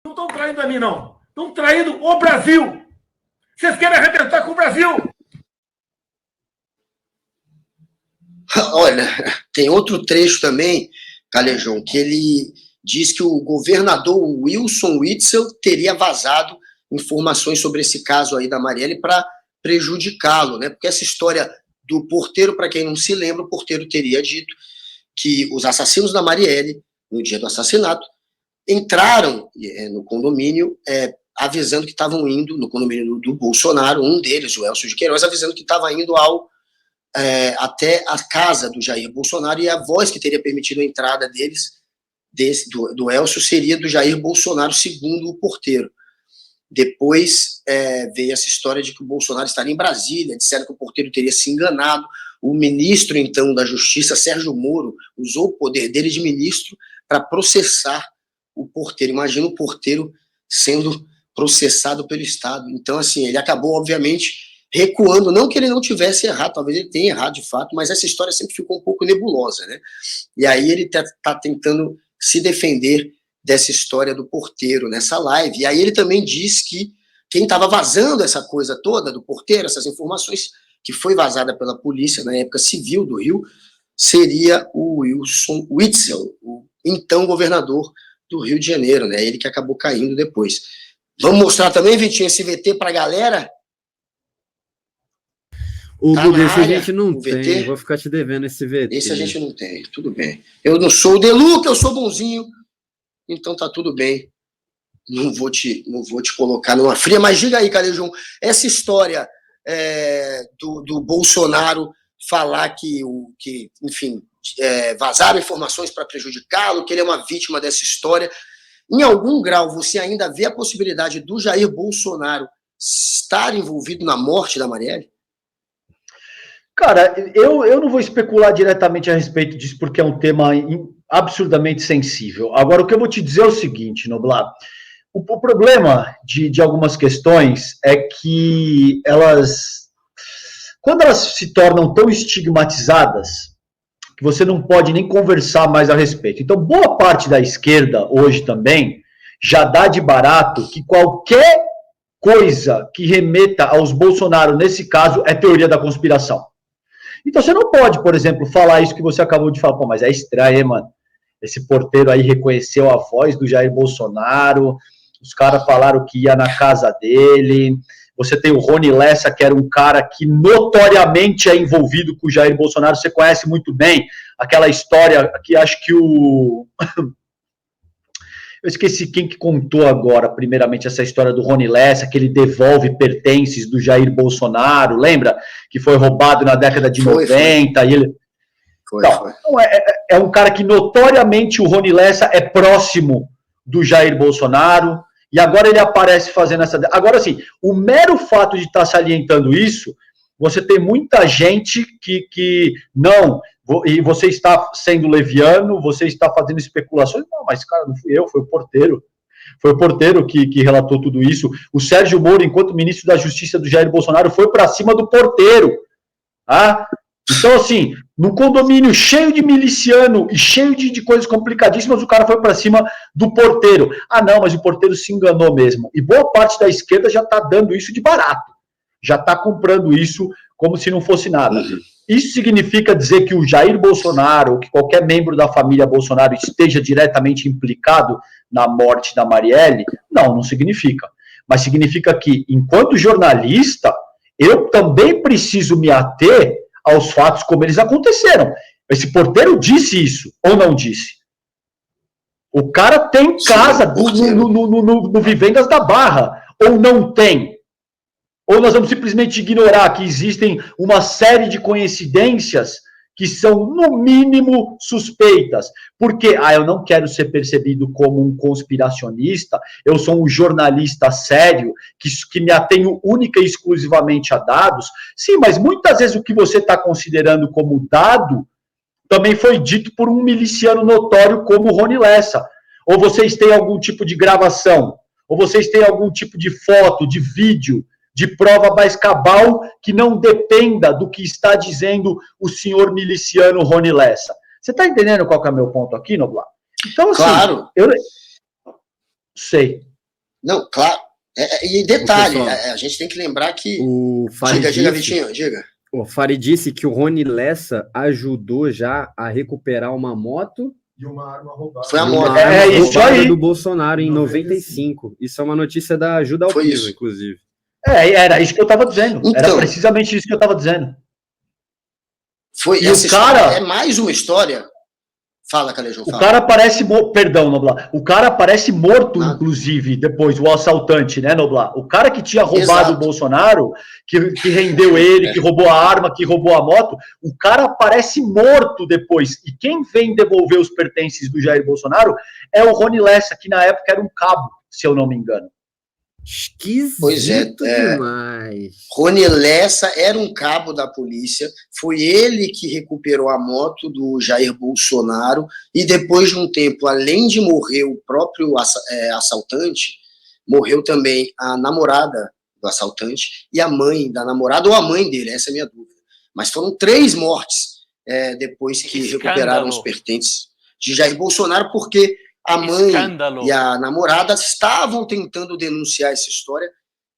Não estão traindo a mim, não. Estão traindo o Brasil. Vocês querem arrebentar com o Brasil. Olha, tem outro trecho também, Calejão, que ele diz que o governador Wilson Witzel teria vazado informações sobre esse caso aí da Marielle para prejudicá-lo, né? Porque essa história do porteiro, para quem não se lembra, o porteiro teria dito que os assassinos da Marielle, no dia do assassinato, entraram no condomínio avisando que estavam indo, no condomínio do Bolsonaro, um deles, o Elcio de Queiroz, avisando que estava indo até a casa do Jair Bolsonaro, e a voz que teria permitido a entrada do Elcio seria do Jair Bolsonaro, segundo o porteiro. Depois veio essa história de que o Bolsonaro estaria em Brasília, disseram que o porteiro teria se enganado. O ministro, então, da Justiça, Sérgio Moro, usou o poder dele de ministro para processar o porteiro. Imagina o porteiro sendo processado pelo Estado. Então, assim, ele acabou, obviamente, recuando, não que ele não tivesse errado, talvez ele tenha errado de fato, mas essa história sempre ficou um pouco nebulosa, né? E aí ele tá tentando se defender dessa história do porteiro nessa live. E aí ele também diz que quem estava vazando essa coisa toda do porteiro, essas informações que foi vazada pela polícia na época civil do Rio, seria o Wilson Witzel, o então governador do Rio de Janeiro, né? Ele que acabou caindo depois. Vamos mostrar também, Vitinho, esse VT pra galera? Hugo, desse a gente não tem, vou ficar te devendo esse VT. Esse a gente não tem, tudo bem. Eu não sou o Deluca, eu sou bonzinho, então tá tudo bem. Não vou te colocar numa fria, mas diga aí, Calejão, essa história do Bolsonaro falar que enfim, vazaram informações para prejudicá-lo, que ele é uma vítima dessa história. Em algum grau, você ainda vê a possibilidade do Jair Bolsonaro estar envolvido na morte da Marielle? Cara, eu não vou especular diretamente a respeito disso, porque é um tema absurdamente sensível. Agora, o que eu vou te dizer é o seguinte, Noblar. O problema de algumas questões é que quando elas se tornam tão estigmatizadas, que você não pode nem conversar mais a respeito. Então, boa parte da esquerda, hoje também, já dá de barato que qualquer coisa que remeta aos Bolsonaro, nesse caso, é teoria da conspiração. Então, você não pode, por exemplo, falar isso que você acabou de falar. Pô, mas é estranho, hein, mano? Esse porteiro aí reconheceu a voz do Jair Bolsonaro, os caras falaram que ia na casa dele. Você tem o Rony Lessa, que era um cara que notoriamente é envolvido com o Jair Bolsonaro. Você conhece muito bem aquela história que acho que eu esqueci quem que contou agora, primeiramente, essa história do Rony Lessa, que ele devolve pertences do Jair Bolsonaro, lembra? Que foi roubado na década de 90. E ele... Então, é um cara que notoriamente o Rony Lessa é próximo do Jair Bolsonaro, e agora ele aparece fazendo essa... Agora, assim, o mero fato de estar salientando isso, você tem muita gente que não... E você está sendo leviano, você está fazendo especulações. Não, mas, cara, não fui eu, foi o porteiro. Foi o porteiro que relatou tudo isso. O Sérgio Moro, enquanto ministro da Justiça do Jair Bolsonaro, foi para cima do porteiro. Tá? Então, assim, num condomínio cheio de miliciano e cheio de coisas complicadíssimas, o cara foi para cima do porteiro. Ah, não, mas o porteiro se enganou mesmo. E boa parte da esquerda já está dando isso de barato. Já está comprando isso como se não fosse nada. Isso significa dizer que o Jair Bolsonaro, ou que qualquer membro da família Bolsonaro esteja diretamente implicado na morte da Marielle? Não, não significa. Mas significa que, enquanto jornalista, eu também preciso me ater aos fatos como eles aconteceram. Esse porteiro disse isso, ou não disse? O cara tem casa no Vivendas da Barra, ou não tem? Ou nós vamos simplesmente ignorar que existem uma série de coincidências que são, no mínimo, suspeitas. Porque, eu não quero ser percebido como um conspiracionista, eu sou um jornalista sério, que me atenho única e exclusivamente a dados. Sim, mas muitas vezes o que você está considerando como dado também foi dito por um miliciano notório como o Rony Lessa. Ou vocês têm algum tipo de gravação, ou vocês têm algum tipo de foto, de vídeo, de prova mais cabal que não dependa do que está dizendo o senhor miliciano Rony Lessa. Você está entendendo qual que é o meu ponto aqui, Noblar? Então, assim, claro. eu sei. Não, claro. E detalhe, a gente tem que lembrar que... Diga, Vitinho, diga. O Fari disse que o Rony Lessa ajudou já a recuperar uma moto E uma arma roubada. Foi a moto. Isso aí. Do Bolsonaro em 95. Isso é uma notícia da Ajuda ao Piso, inclusive. Era isso que eu estava dizendo. Então, era precisamente isso que eu estava dizendo. Foi essa história, é mais uma história. Fala, Calejão, fala. O cara parece perdão, Noblar. O cara parece morto, inclusive, depois, o assaltante, né, Noblar? O cara que tinha roubado o Bolsonaro, que rendeu ele, que roubou a arma, que roubou a moto, o cara parece morto depois. E quem vem devolver os pertences do Jair Bolsonaro é o Rony Lessa, que na época era um cabo, se eu não me engano. Esquisito demais. Rony Lessa era um cabo da polícia, foi ele que recuperou a moto do Jair Bolsonaro e depois de um tempo, além de morrer o próprio assaltante, morreu também a namorada do assaltante e a mãe da namorada ou a mãe dele, essa é a minha dúvida. Mas foram 3 mortes depois que recuperaram os pertences de Jair Bolsonaro, porque a mãe e a namorada estavam tentando denunciar essa história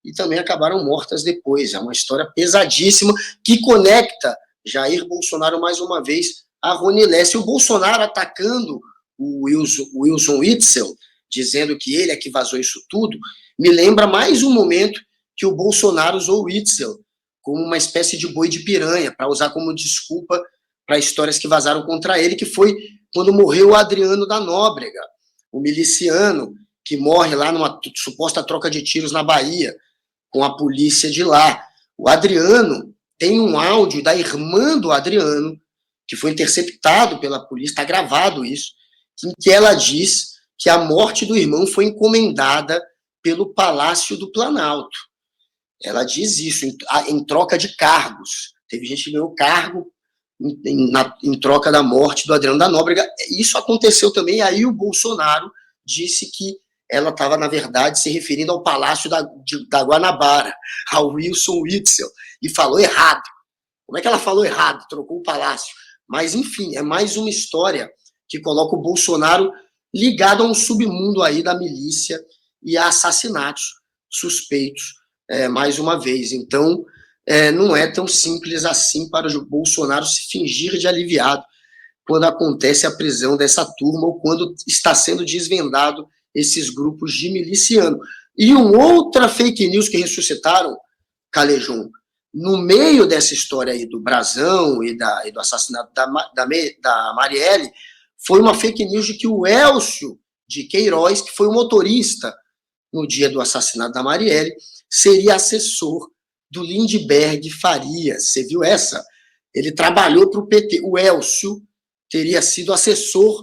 e também acabaram mortas depois. É uma história pesadíssima que conecta Jair Bolsonaro mais uma vez a Rony Lessa. E o Bolsonaro atacando o Wilson Witzel, dizendo que ele é que vazou isso tudo, me lembra mais um momento que o Bolsonaro usou o Witzel como uma espécie de boi de piranha, para usar como desculpa para histórias que vazaram contra ele, que foi quando morreu o Adriano da Nóbrega, o miliciano que morre lá numa suposta troca de tiros na Bahia, com a polícia de lá. O Adriano tem um áudio da irmã do Adriano, que foi interceptado pela polícia, está gravado isso, em que ela diz que a morte do irmão foi encomendada pelo Palácio do Planalto. Ela diz isso, em troca de cargos. Teve gente que ganhou cargo em troca da morte do Adriano da Nóbrega. Isso aconteceu também, e aí o Bolsonaro disse que ela estava, na verdade, se referindo ao Palácio da Guanabara, ao Wilson Witzel, e falou errado. Como é que ela falou errado? Trocou o palácio. Mas, enfim, é mais uma história que coloca o Bolsonaro ligado a um submundo aí da milícia e a assassinatos suspeitos, mais uma vez. Então, não é tão simples assim para o Bolsonaro se fingir de aliviado quando acontece a prisão dessa turma ou quando está sendo desvendado esses grupos de miliciano. E uma outra fake news que ressuscitaram, Calejão, no meio dessa história aí do Brasão e do assassinato da Marielle, foi uma fake news de que o Elcio de Queiroz, que foi o motorista no dia do assassinato da Marielle, seria assessor do Lindbergh Farias. Você viu essa? Ele trabalhou para o PT. O Elcio teria sido assessor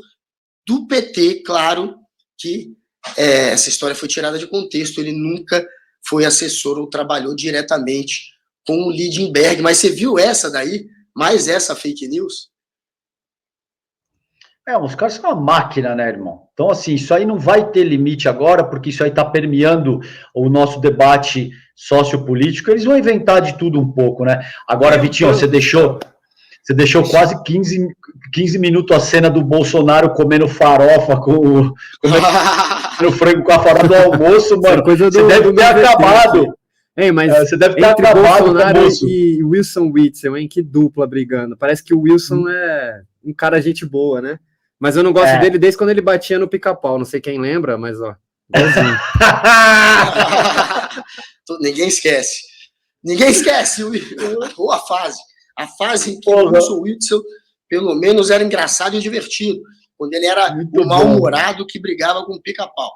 do PT, claro que essa história foi tirada de contexto, ele nunca foi assessor ou trabalhou diretamente com o Lindbergh. Mas você viu essa daí? Mais essa fake news? Os caras são uma máquina, né, irmão? Então, assim, isso aí não vai ter limite agora, porque isso aí está permeando o nosso debate sociopolítico. Eles vão inventar de tudo um pouco, né? Agora, Vitinho, você deixou quase 15 minutos a cena do Bolsonaro comendo farofa, comendo frango com a farofa do almoço, mano. Você deve ter acabado. Mas você deve ter acabado Bolsonaro e Wilson Witzel, hein? Que dupla brigando. Parece que o Wilson é um cara gente boa, né? Mas eu não gosto dele desde quando ele batia no Pica-Pau. Não sei quem lembra, mas ó. Ninguém esquece. Ninguém esquece a fase. A fase em que o Wilson Witzel, pelo menos, era engraçado e divertido. Quando ele era o mal-humorado que brigava com o Pica-Pau.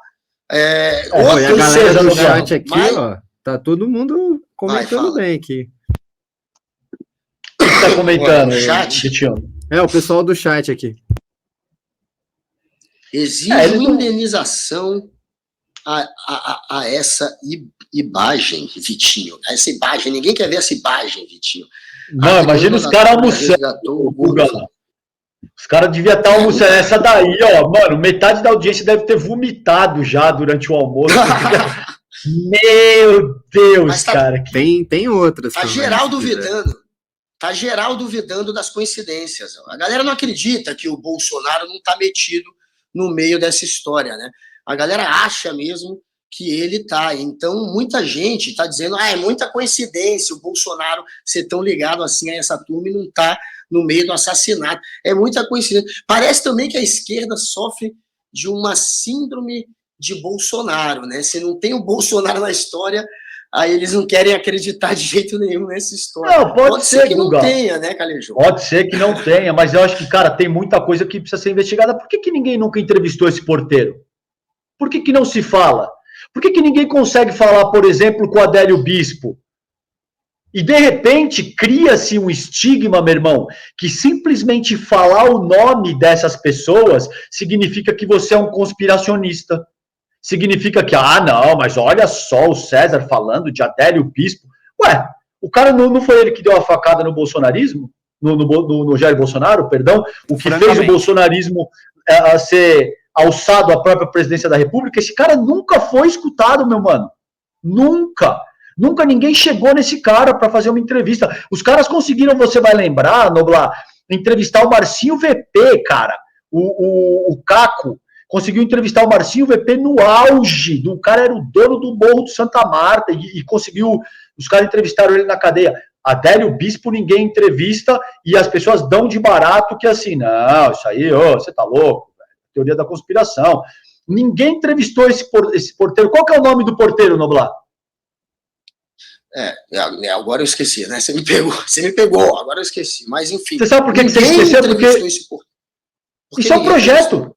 E a galera do chat aqui, ó, tá todo mundo comentando bem aqui. O que tá comentando? Chat? O pessoal do chat aqui. Exige indenização a essa imagem, Vitinho. Essa imagem, ninguém quer ver essa imagem, Vitinho. Não, imagina os caras almoçando. Os caras deviam estar almoçando. Essa daí, ó, mano, metade da audiência deve ter vomitado já durante o almoço. Meu Deus, cara. Tem outras. Tá geral duvidando. Tá geral duvidando das coincidências. A galera não acredita que o Bolsonaro não tá metido no meio dessa história, né? A galera acha mesmo que ele está. Então, muita gente está dizendo, é muita coincidência o Bolsonaro ser tão ligado assim a essa turma e não estar no meio do assassinato. É muita coincidência. Parece também que a esquerda sofre de uma síndrome de Bolsonaro, né? Se não tem o Bolsonaro na história, aí eles não querem acreditar de jeito nenhum nessa história. Não, pode ser que não tenha, né, Calejão? Pode ser que não tenha, mas eu acho que, cara, tem muita coisa que precisa ser investigada. Por que ninguém nunca entrevistou esse porteiro? Por que não se fala? Por que ninguém consegue falar, por exemplo, com o Adélio Bispo? E, de repente, cria-se um estigma, meu irmão, que simplesmente falar o nome dessas pessoas significa que você é um conspiracionista. Significa que, não, mas olha só o César falando de Adélio Bispo. Ué, o cara não foi ele que deu a facada no bolsonarismo? No Jair Bolsonaro, perdão? O que fez o bolsonarismo ser alçado à própria presidência da República? Esse cara nunca foi escutado, meu mano. Nunca ninguém chegou nesse cara para fazer uma entrevista. Os caras conseguiram, você vai lembrar, Noblar, entrevistar o Marcinho VP, cara. O Caco conseguiu entrevistar o Marcinho VP no auge. O cara era o dono do Morro do Santa Marta e conseguiu. Os caras entrevistaram ele na cadeia. Adélio Bispo ninguém entrevista e as pessoas dão de barato que assim, não, isso aí, você tá louco, velho. Teoria da conspiração. Ninguém entrevistou esse porteiro. Qual que é o nome do porteiro, Noblar? Agora eu esqueci, né? Você me pegou, agora eu esqueci. Mas enfim. Você sabe por que você esqueceu? Porque isso é um projeto.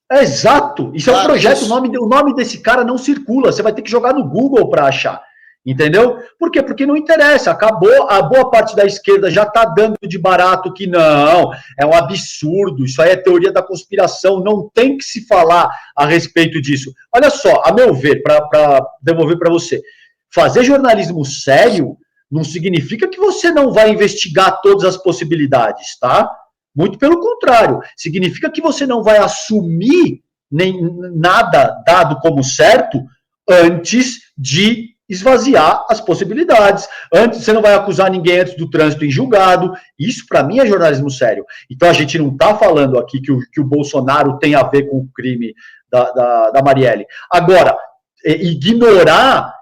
É exato. Isso é um projeto. O nome desse cara não circula. Você vai ter que jogar no Google para achar. Entendeu? Por quê? Porque não interessa. Acabou. A boa parte da esquerda já está dando de barato que não. É um absurdo. Isso aí é teoria da conspiração. Não tem que se falar a respeito disso. Olha só, a meu ver, para devolver para você. Fazer jornalismo sério não significa que você não vai investigar todas as possibilidades, tá? Muito pelo contrário. Significa que você não vai assumir nem nada dado como certo antes de esvaziar as possibilidades. Você não vai acusar ninguém antes do trânsito em julgado. Isso, para mim, é jornalismo sério. Então, a gente não está falando aqui que o Bolsonaro tem a ver com o crime da Marielle. Agora, ignorar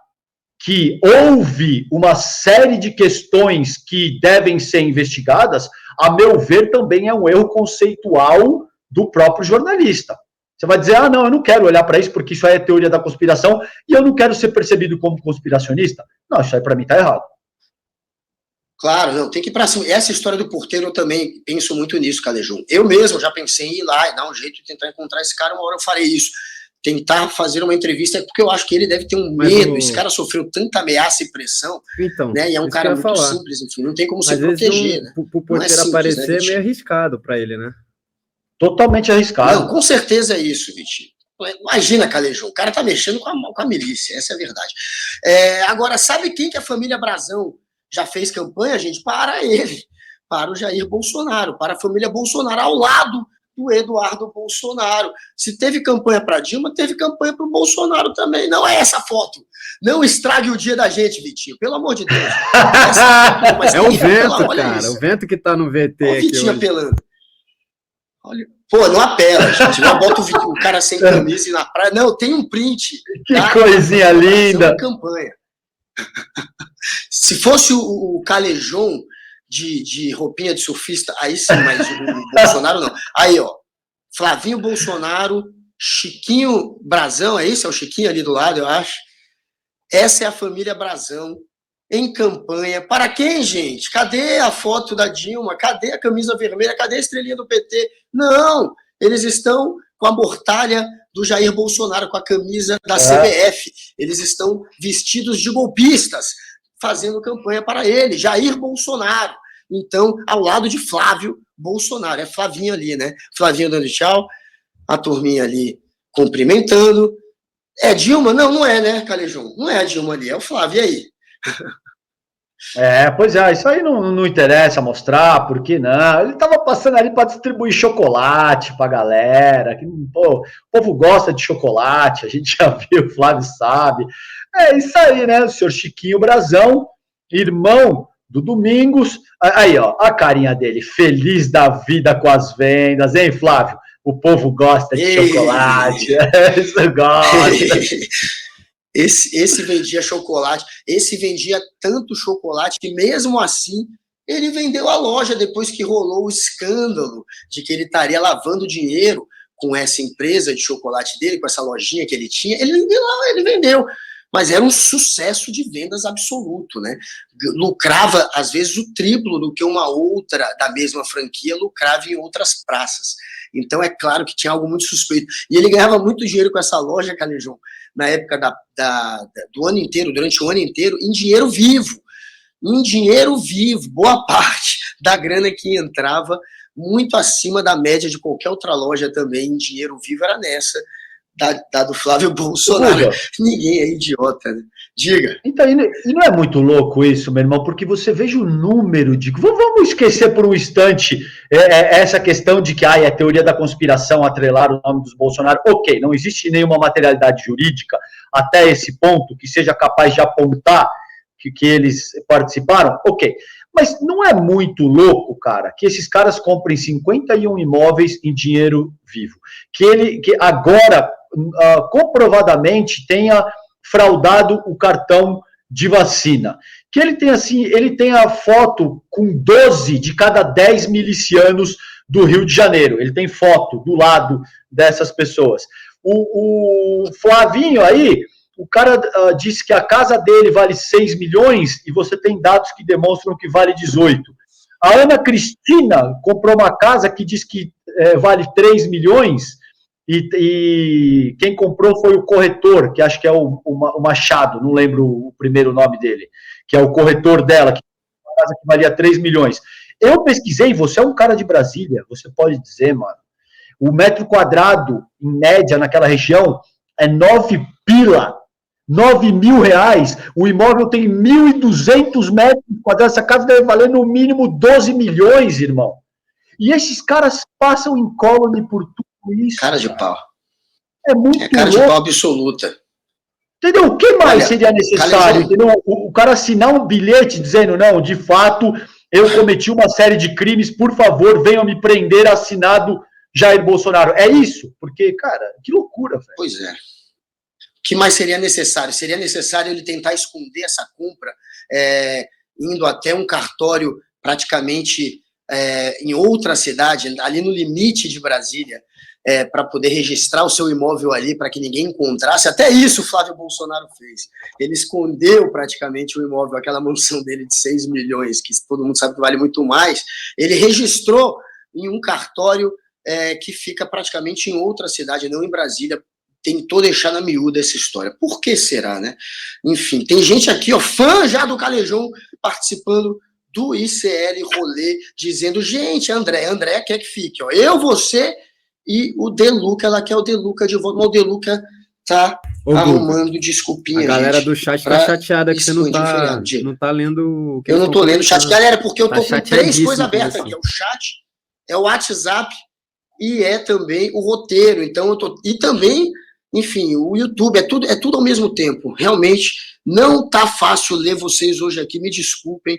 que houve uma série de questões que devem ser investigadas, a meu ver, também é um erro conceitual do próprio jornalista. Você vai dizer, não, eu não quero olhar para isso porque isso aí é teoria da conspiração e eu não quero ser percebido como conspiracionista. Não, isso aí para mim está errado. Claro, não, tem que ir para cima. Essa história do porteiro eu também penso muito nisso, Calejão. Eu mesmo já pensei em ir lá e dar um jeito de tentar encontrar esse cara, uma hora eu farei isso. Tentar fazer uma entrevista, porque eu acho que ele deve ter um medo. Esse cara sofreu tanta ameaça e pressão, então, né? E é um cara muito simples, enfim, não tem como se proteger. Né? O porteiro aparecer é meio arriscado para ele, né? Totalmente arriscado. Não, com certeza é isso, Vitinho. Imagina, Calejão, o cara tá mexendo com a milícia, essa é a verdade. Agora, sabe quem que a família Brazão já fez campanha, gente? Para ele, para o Jair Bolsonaro, para a família Bolsonaro, ao lado do Eduardo Bolsonaro. Se teve campanha para Dilma, teve campanha para o Bolsonaro também. Não é essa foto. Não estrague o dia da gente, Vitinho. Pelo amor de Deus. É o vento, cara. Isso. O vento que tá no VT. Olha o Vitinho apelando. Olha. Pô, não apela, gente. Não bota o cara sem camisa e na praia. Não, tem um print. Que coisinha linda. Campanha. Se fosse o Calejão de roupinha de surfista, aí sim, mas o Bolsonaro não. Aí, ó, Flavinho Bolsonaro, Chiquinho Brazão, é isso? É o Chiquinho ali do lado, eu acho. Essa é a família Brazão em campanha. Para quem, gente? Cadê a foto da Dilma? Cadê a camisa vermelha? Cadê a estrelinha do PT? Não, eles estão com a mortalha do Jair Bolsonaro, com a camisa da CBF. Eles estão vestidos de golpistas, fazendo campanha para ele, Jair Bolsonaro. Então, ao lado de Flávio Bolsonaro. É Flavinho ali, né? Flavinho dando tchau, a turminha ali cumprimentando. É Dilma? Não, não é, né, Calejão? Não é a Dilma ali, é o Flávio, e aí? Pois é, isso aí não interessa mostrar, por que não? Ele tava passando ali para distribuir chocolate pra galera, que, pô, o povo gosta de chocolate, a gente já viu, o Flávio sabe. É isso aí, né? O senhor Chiquinho Brazão, irmão do Domingos. Aí, ó, a carinha dele, feliz da vida com as vendas, hein, Flávio? O povo gosta de chocolate, isso gosta. Esse vendia chocolate, esse vendia tanto chocolate que mesmo assim ele vendeu a loja depois que rolou o escândalo de que ele estaria lavando dinheiro com essa empresa de chocolate dele, com essa lojinha que ele tinha. Ele vendeu. Mas era um sucesso de vendas absoluto, né? Lucrava, às vezes, o triplo do que uma outra da mesma franquia lucrava em outras praças. Então, é claro que tinha algo muito suspeito. E ele ganhava muito dinheiro com essa loja, Calejão, na época do ano inteiro, durante o ano inteiro, em dinheiro vivo. Em dinheiro vivo, boa parte da grana que entrava, muito acima da média de qualquer outra loja também, em dinheiro vivo, era nessa, da do Flávio Bolsonaro. Ninguém é idiota, né? Diga. Então, e não é muito louco isso, meu irmão, porque você veja o número de... Vamos esquecer por um instante essa questão de que é teoria da conspiração atrelar o nome dos Bolsonaro. Ok, não existe nenhuma materialidade jurídica até esse ponto que seja capaz de apontar que eles participaram. Ok, mas não é muito louco, cara, que esses caras comprem 51 imóveis em dinheiro vivo. Que agora, comprovadamente, tenha fraudado o cartão de vacina. Que ele tem a foto com 12 de cada 10 milicianos do Rio de Janeiro. Ele tem foto do lado dessas pessoas. O Flavinho aí, o cara disse que a casa dele vale 6 milhões e você tem dados que demonstram que vale 18. A Ana Cristina comprou uma casa que diz que vale 3 milhões e quem comprou foi o corretor, que acho que é o Machado, não lembro o primeiro nome dele, que é o corretor dela, que é uma casa que valia 3 milhões. Eu pesquisei, você é um cara de Brasília, você pode dizer, mano, o metro quadrado, em média, naquela região, é 9 pila. 9 mil reais, o imóvel tem 1.200 metros quadrados, essa casa deve valer no mínimo 12 milhões, irmão. E esses caras passam incólume por tudo isso. Cara de pau. É muito cara louco. De pau absoluta. Entendeu? O que mais seria necessário? Entendeu? O cara assinar um bilhete dizendo, não, de fato, eu cometi uma série de crimes, por favor, venham me prender, assinado Jair Bolsonaro. É isso? Porque, cara, que loucura, velho. Pois é. O que mais seria necessário? Seria necessário ele tentar esconder essa compra, indo até um cartório praticamente em outra cidade, ali no limite de Brasília, para poder registrar o seu imóvel ali, para que ninguém encontrasse. Até isso o Flávio Bolsonaro fez. Ele escondeu praticamente o imóvel, aquela mansão dele de 6 milhões, que todo mundo sabe que vale muito mais. Ele registrou em um cartório que fica praticamente em outra cidade, não em Brasília. Tentou deixar na miúda essa história. Por que será, né? Enfim, tem gente aqui, ó, fã já do Calejão, participando do ICL Rolê, dizendo, gente, André quer que fique, ó, eu, você e o Deluca, ela quer o Deluca de volta, mas o Deluca tá arrumando desculpinha, a galera gente, do chat tá chateada que você não tá lendo o que eu não tô lendo o chat, galera, porque eu tô com 3 coisas abertas aqui, é o chat, é o WhatsApp e também o roteiro, então e também, enfim, o YouTube, é tudo ao mesmo tempo. Realmente não tá fácil ler vocês hoje aqui, me desculpem,